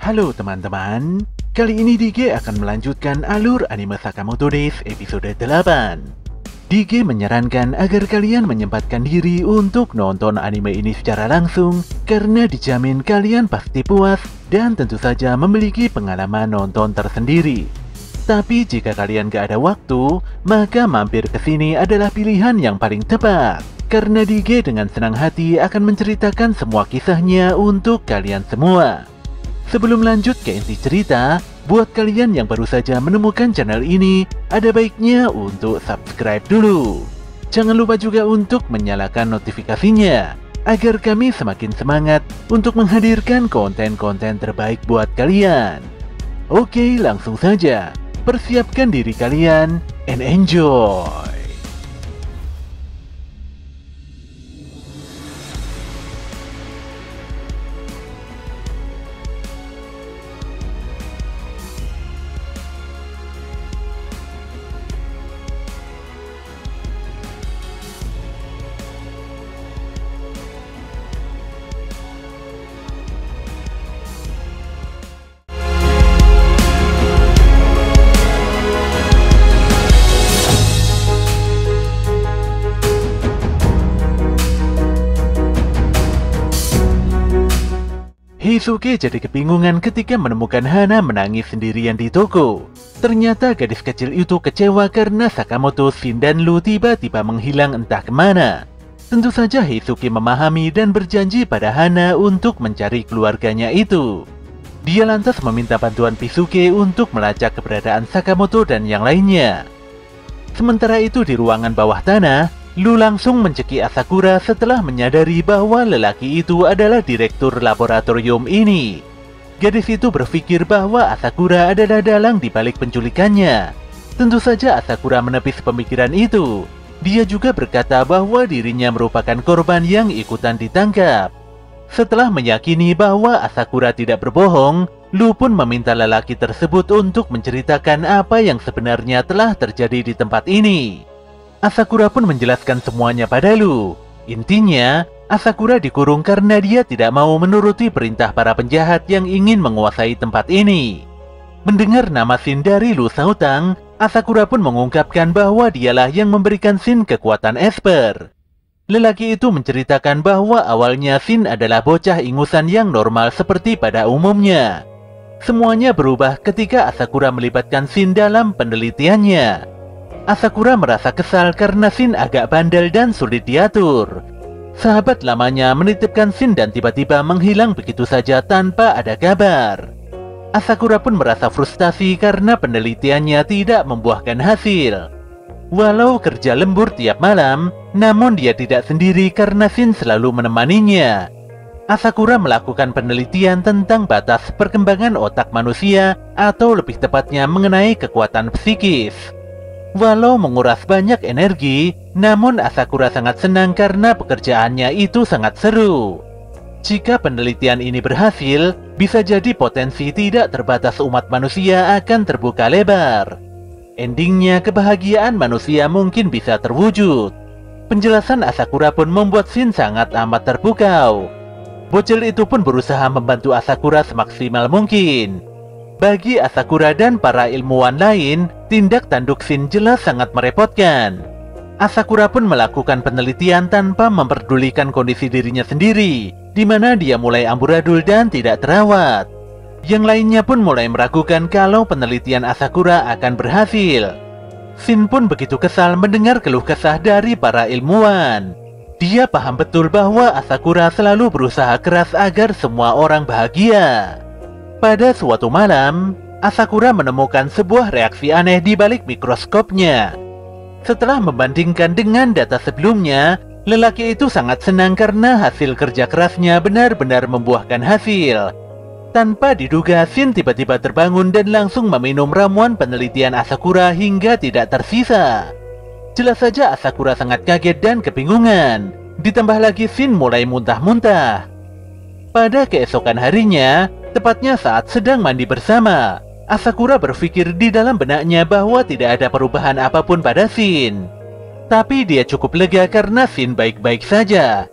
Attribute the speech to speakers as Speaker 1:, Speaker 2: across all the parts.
Speaker 1: Halo teman-teman, kali ini DG akan melanjutkan alur anime Sakamoto Days episode 8. DG menyarankan agar kalian menyempatkan diri untuk nonton anime ini secara langsung karena dijamin kalian pasti puas dan tentu saja memiliki pengalaman nonton tersendiri. Tapi jika kalian gak ada waktu, maka mampir ke sini adalah pilihan yang paling tepat. Karena DG dengan senang hati akan menceritakan semua kisahnya untuk kalian semua. Sebelum lanjut ke inti cerita, buat kalian yang baru saja menemukan channel ini, ada baiknya untuk subscribe dulu. Jangan lupa juga untuk menyalakan notifikasinya, agar kami semakin semangat untuk menghadirkan konten-konten terbaik buat kalian. Oke, langsung saja. Persiapkan diri kalian, and enjoy! Heisuke jadi kebingungan ketika menemukan Hana menangis sendirian di toko. Ternyata gadis kecil itu kecewa karena Sakamoto, Shin, dan Lu tiba-tiba menghilang entah kemana. Tentu saja Heisuke memahami dan berjanji pada Hana untuk mencari keluarganya itu. Dia lantas meminta bantuan Pisuke untuk melacak keberadaan Sakamoto dan yang lainnya. Sementara itu di ruangan bawah tanah, Lu langsung mencekik Asakura setelah menyadari bahwa lelaki itu adalah direktur laboratorium ini. Gadis itu berpikir bahwa Asakura adalah dalang di balik penculikannya. Tentu saja Asakura menepis pemikiran itu. Dia juga berkata bahwa dirinya merupakan korban yang ikutan ditangkap. Setelah meyakini bahwa Asakura tidak berbohong, Lu pun meminta lelaki tersebut untuk menceritakan apa yang sebenarnya telah terjadi di tempat ini. Asakura pun menjelaskan semuanya pada Lu. Intinya, Asakura dikurung karena dia tidak mau menuruti perintah para penjahat yang ingin menguasai tempat ini. Mendengar nama Shin dari Lu Saotang, Asakura pun mengungkapkan bahwa dialah yang memberikan Shin kekuatan esper. Lelaki itu menceritakan bahwa awalnya Shin adalah bocah ingusan yang normal seperti pada umumnya. Semuanya berubah ketika Asakura melibatkan Shin dalam penelitiannya. Asakura merasa kesal karena Shin agak bandel dan sulit diatur. Sahabat lamanya menitipkan Shin dan tiba-tiba menghilang begitu saja tanpa ada kabar. Asakura pun merasa frustasi karena penelitiannya tidak membuahkan hasil. Walau kerja lembur tiap malam, namun dia tidak sendiri karena Shin selalu menemaninya. Asakura melakukan penelitian tentang batas perkembangan otak manusia, atau lebih tepatnya mengenai kekuatan psikis. Walau menguras banyak energi, namun Asakura sangat senang karena pekerjaannya itu sangat seru. Jika penelitian ini berhasil, bisa jadi potensi tidak terbatas umat manusia akan terbuka lebar. Endingnya kebahagiaan manusia mungkin bisa terwujud. Penjelasan Asakura pun membuat Shin sangat amat terpukau. Bocil itu pun berusaha membantu Asakura semaksimal mungkin. Bagi Asakura dan para ilmuwan lain, tindak tanduk Shin jelas sangat merepotkan. Asakura pun melakukan penelitian tanpa memperdulikan kondisi dirinya sendiri, di mana dia mulai amburadul dan tidak terawat. Yang lainnya pun mulai meragukan kalau penelitian Asakura akan berhasil. Shin pun begitu kesal mendengar keluh kesah dari para ilmuwan. Dia paham betul bahwa Asakura selalu berusaha keras agar semua orang bahagia. Pada suatu malam, Asakura menemukan sebuah reaksi aneh di balik mikroskopnya. Setelah membandingkan dengan data sebelumnya, lelaki itu sangat senang karena hasil kerja kerasnya benar-benar membuahkan hasil. Tanpa diduga, Shin tiba-tiba terbangun dan langsung meminum ramuan penelitian Asakura hingga tidak tersisa. Jelas saja Asakura sangat kaget dan kebingungan. Ditambah lagi Shin mulai muntah-muntah. Pada keesokan harinya, tepatnya saat sedang mandi bersama, Asakura berpikir di dalam benaknya bahwa tidak ada perubahan apapun pada Shin. Tapi dia cukup lega karena Shin baik-baik saja.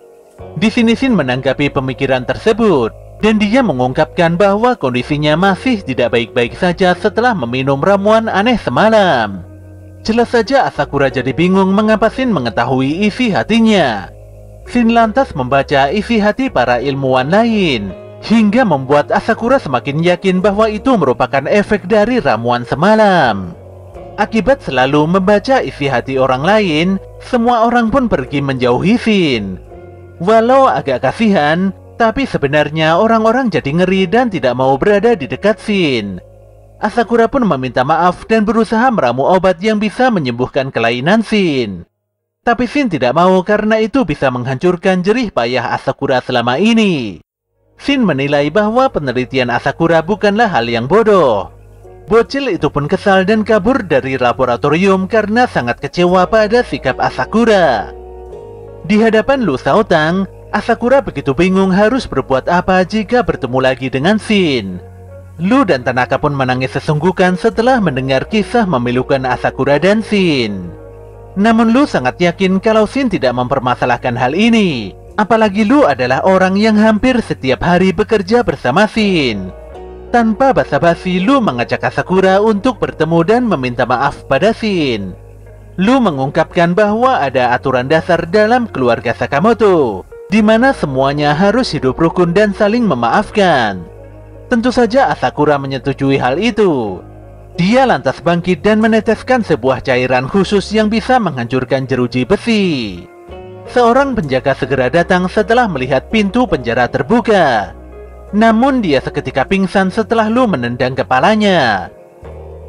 Speaker 1: Di sini Shin menanggapi pemikiran tersebut. Dan dia mengungkapkan bahwa kondisinya masih tidak baik-baik saja setelah meminum ramuan aneh semalam. Jelas saja Asakura jadi bingung mengapa Shin mengetahui isi hatinya. Shin lantas membaca isi hati para ilmuwan lain, hingga membuat Asakura semakin yakin bahwa itu merupakan efek dari ramuan semalam. Akibat selalu membaca isi hati orang lain, semua orang pun pergi menjauhi Shin. Walau agak kasihan, tapi sebenarnya orang-orang jadi ngeri dan tidak mau berada di dekat Shin. Asakura pun meminta maaf dan berusaha meramu obat yang bisa menyembuhkan kelainan Shin. Tapi Shin tidak mau karena itu bisa menghancurkan jerih payah Asakura selama ini. Shin menilai bahwa penelitian Asakura bukanlah hal yang bodoh. Bocil itu pun kesal dan kabur dari laboratorium karena sangat kecewa pada sikap Asakura. Di hadapan Lu Shaotang, Asakura begitu bingung harus berbuat apa jika bertemu lagi dengan Shin. Lu dan Tanaka pun menangis sesungguhkan setelah mendengar kisah memilukan Asakura dan Shin. Namun Lu sangat yakin kalau Shin tidak mempermasalahkan hal ini. Apalagi Lu adalah orang yang hampir setiap hari bekerja bersama Shin. Tanpa basa-basi, Lu mengajak Asakura untuk bertemu dan meminta maaf pada Shin. Lu mengungkapkan bahwa ada aturan dasar dalam keluarga Sakamoto, di mana semuanya harus hidup rukun dan saling memaafkan. Tentu saja Asakura menyetujui hal itu. Dia lantas bangkit dan meneteskan sebuah cairan khusus yang bisa menghancurkan jeruji besi. Seorang penjaga segera datang setelah melihat pintu penjara terbuka. Namun dia seketika pingsan setelah Lu menendang kepalanya.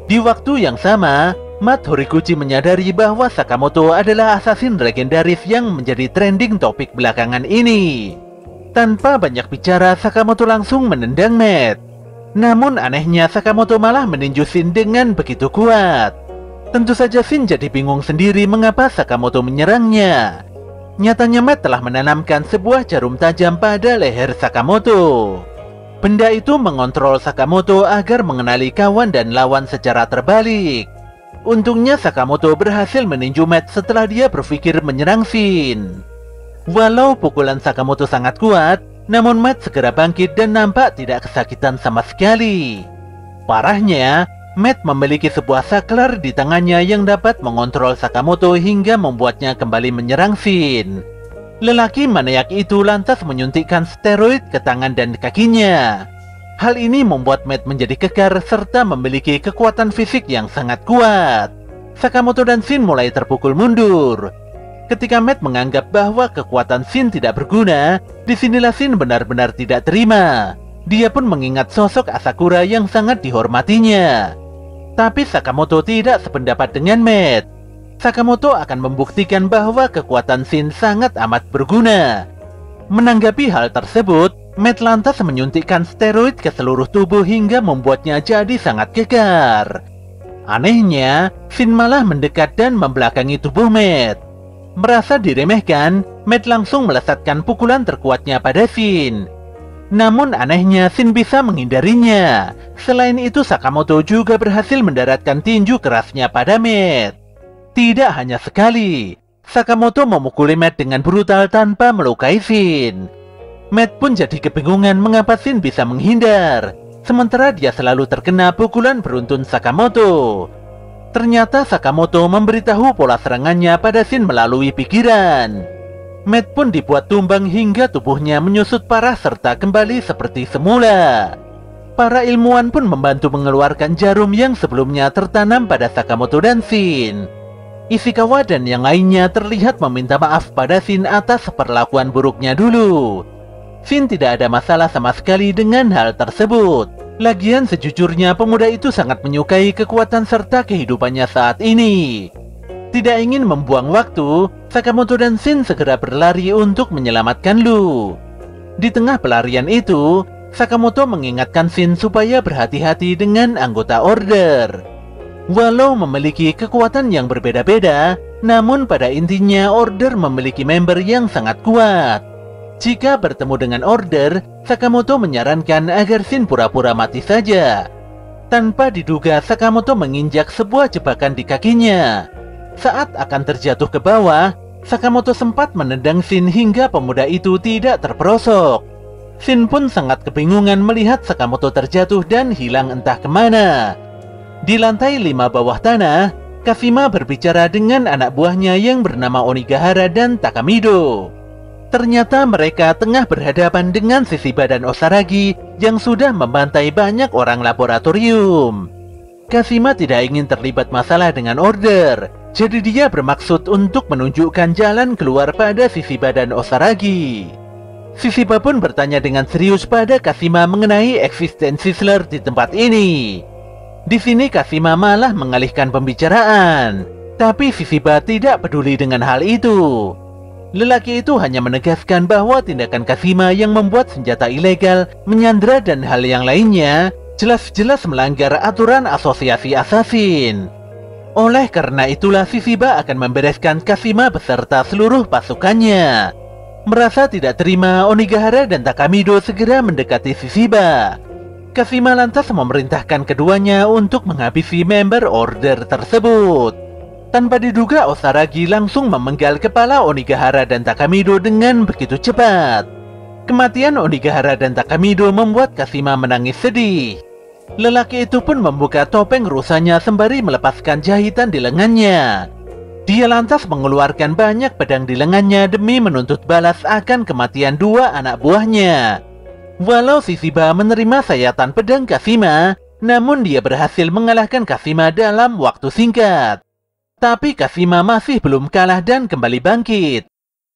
Speaker 1: Di waktu yang sama, Mat Horiguchi menyadari bahwa Sakamoto adalah asasin legendaris yang menjadi trending topik belakangan ini. Tanpa banyak bicara, Sakamoto langsung menendang Mat. Namun anehnya Sakamoto malah meninju Shin dengan begitu kuat. Tentu saja Shin jadi bingung sendiri mengapa Sakamoto menyerangnya. Nyatanya Mat telah menanamkan sebuah jarum tajam pada leher Sakamoto. Benda itu mengontrol Sakamoto agar mengenali kawan dan lawan secara terbalik. Untungnya Sakamoto berhasil meninju Mat setelah dia berpikir menyerang Shin. Walau pukulan Sakamoto sangat kuat, namun Mat segera bangkit dan nampak tidak kesakitan sama sekali. Parahnya, Mat memiliki sebuah saklar di tangannya yang dapat mengontrol Sakamoto hingga membuatnya kembali menyerang Shin. Lelaki maniak itu lantas menyuntikkan steroid ke tangan dan kakinya. Hal ini membuat Mat menjadi kekar serta memiliki kekuatan fisik yang sangat kuat. Sakamoto dan Shin mulai terpukul mundur. Ketika Mat menganggap bahwa kekuatan Shin tidak berguna, disinilah Shin benar-benar tidak terima. Dia pun mengingat sosok Asakura yang sangat dihormatinya. Tapi Sakamoto tidak sependapat dengan Mat. Sakamoto akan membuktikan bahwa kekuatan Shin sangat amat berguna. Menanggapi hal tersebut, Mat lantas menyuntikkan steroid ke seluruh tubuh hingga membuatnya jadi sangat kekar. Anehnya, Shin malah mendekat dan membelakangi tubuh Mat. Merasa diremehkan, Mat langsung melesatkan pukulan terkuatnya pada Shin. Namun anehnya Shin bisa menghindarinya. Selain itu Sakamoto juga berhasil mendaratkan tinju kerasnya pada Mat. Tidak hanya sekali, Sakamoto memukuli Mat dengan brutal tanpa melukai Shin. Mat pun jadi kebingungan mengapa Shin bisa menghindar, sementara dia selalu terkena pukulan beruntun Sakamoto. Ternyata Sakamoto memberitahu pola serangannya pada Shin melalui pikiran. Mat pun dibuat tumbang hingga tubuhnya menyusut parah serta kembali seperti semula. Para ilmuwan pun membantu mengeluarkan jarum yang sebelumnya tertanam pada Sakamoto dan Shin. Ishikawa dan yang lainnya terlihat meminta maaf pada Shin atas perlakuan buruknya dulu. Shin tidak ada masalah sama sekali dengan hal tersebut. Lagian sejujurnya pemuda itu sangat menyukai kekuatan serta kehidupannya saat ini. Tidak ingin membuang waktu, Sakamoto dan Shin segera berlari untuk menyelamatkan Lu. Di tengah pelarian itu, Sakamoto mengingatkan Shin supaya berhati-hati dengan anggota Order. Walau memiliki kekuatan yang berbeda-beda, namun pada intinya Order memiliki member yang sangat kuat. Jika bertemu dengan Order, Sakamoto menyarankan agar Shin pura-pura mati saja. Tanpa diduga, Sakamoto menginjak sebuah jebakan di kakinya. Saat akan terjatuh ke bawah, Sakamoto sempat menendang Shin hingga pemuda itu tidak terperosok. Shin pun sangat kebingungan melihat Sakamoto terjatuh dan hilang entah kemana. Di lantai 5 bawah tanah, Kashima berbicara dengan anak buahnya yang bernama Onigahara dan Takamido. Ternyata mereka tengah berhadapan dengan Shishiba dan Osaragi yang sudah membantai banyak orang laboratorium. Kashima tidak ingin terlibat masalah dengan order, jadi dia bermaksud untuk menunjukkan jalan keluar pada Shishiba dan Osaragi. Shishiba pun bertanya dengan serius pada Kashima mengenai eksistensi Slur di tempat ini. Di sini Kashima malah mengalihkan pembicaraan, tapi Shishiba tidak peduli dengan hal itu. Lelaki itu hanya menegaskan bahwa tindakan Kashima yang membuat senjata ilegal, menyandra dan hal yang lainnya jelas-jelas melanggar aturan asosiasi assassin. Oleh karena itulah Shishiba akan membereskan Kashima beserta seluruh pasukannya. Merasa tidak terima, Onigahara dan Takamido segera mendekati Shishiba. Kashima lantas memerintahkan keduanya untuk menghabisi member order tersebut. Tanpa diduga, Osaragi langsung memenggal kepala Onigahara dan Takamido dengan begitu cepat. Kematian Onigahara dan Takamido membuat Kashima menangis sedih. Lelaki itu pun membuka topeng rusanya sembari melepaskan jahitan di lengannya. Dia lantas mengeluarkan banyak pedang di lengannya demi menuntut balas akan kematian dua anak buahnya. Walau Shishiba menerima sayatan pedang Kashima, namun dia berhasil mengalahkan Kashima dalam waktu singkat. Tapi Kashima masih belum kalah dan kembali bangkit.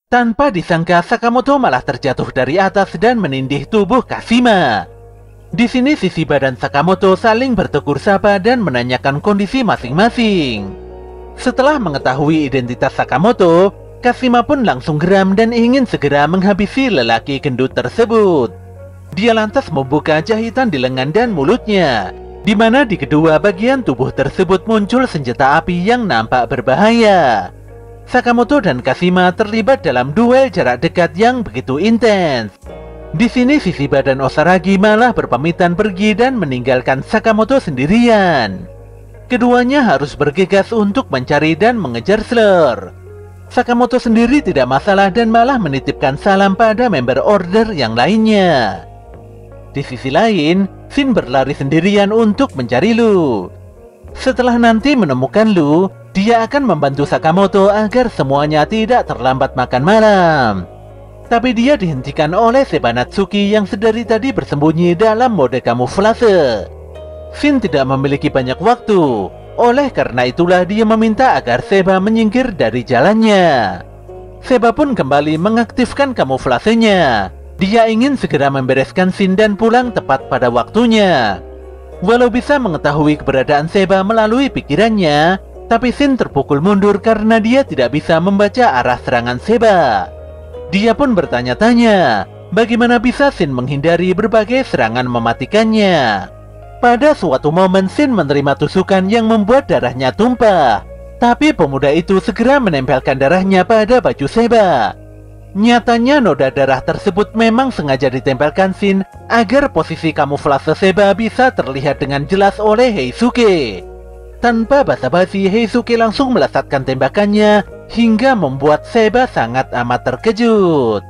Speaker 1: Tanpa disangka, Sakamoto malah terjatuh dari atas dan menindih tubuh Kashima. Di sini Shishiba dan Sakamoto saling bertegur sapa dan menanyakan kondisi masing-masing. Setelah mengetahui identitas Sakamoto, Kashima pun langsung geram dan ingin segera menghabisi lelaki gendut tersebut. Dia lantas membuka jahitan di lengan dan mulutnya, di mana di kedua bagian tubuh tersebut muncul senjata api yang nampak berbahaya. Sakamoto dan Kashima terlibat dalam duel jarak dekat yang begitu intens. Di sini Shishiba dan Osaragi malah berpamitan pergi dan meninggalkan Sakamoto sendirian. Keduanya harus bergegas untuk mencari dan mengejar Slur. Sakamoto sendiri tidak masalah dan malah menitipkan salam pada member order yang lainnya. Di sisi lain, Shin berlari sendirian untuk mencari Lu. Setelah nanti menemukan Lu, dia akan membantu Sakamoto agar semuanya tidak terlambat makan malam. Tapi dia dihentikan oleh Seba Natsuki yang sedari tadi bersembunyi dalam mode kamuflase. Shin tidak memiliki banyak waktu, oleh karena itulah dia meminta agar Seba menyingkir dari jalannya. Seba pun kembali mengaktifkan kamuflasenya. Dia ingin segera membereskan Shin dan pulang tepat pada waktunya. Walau bisa mengetahui keberadaan Seba melalui pikirannya, tapi Shin terpukul mundur karena dia tidak bisa membaca arah serangan Seba. Dia pun bertanya-tanya, bagaimana bisa Shin menghindari berbagai serangan mematikannya. Pada suatu momen Shin menerima tusukan yang membuat darahnya tumpah, tapi pemuda itu segera menempelkan darahnya pada baju Seba. Nyatanya noda darah tersebut memang sengaja ditempelkan Shin agar posisi kamuflase Seba bisa terlihat dengan jelas oleh Heisuke. Tanpa basa-basi, Heisuke langsung melesatkan tembakannya hingga membuat Seba sangat amat terkejut.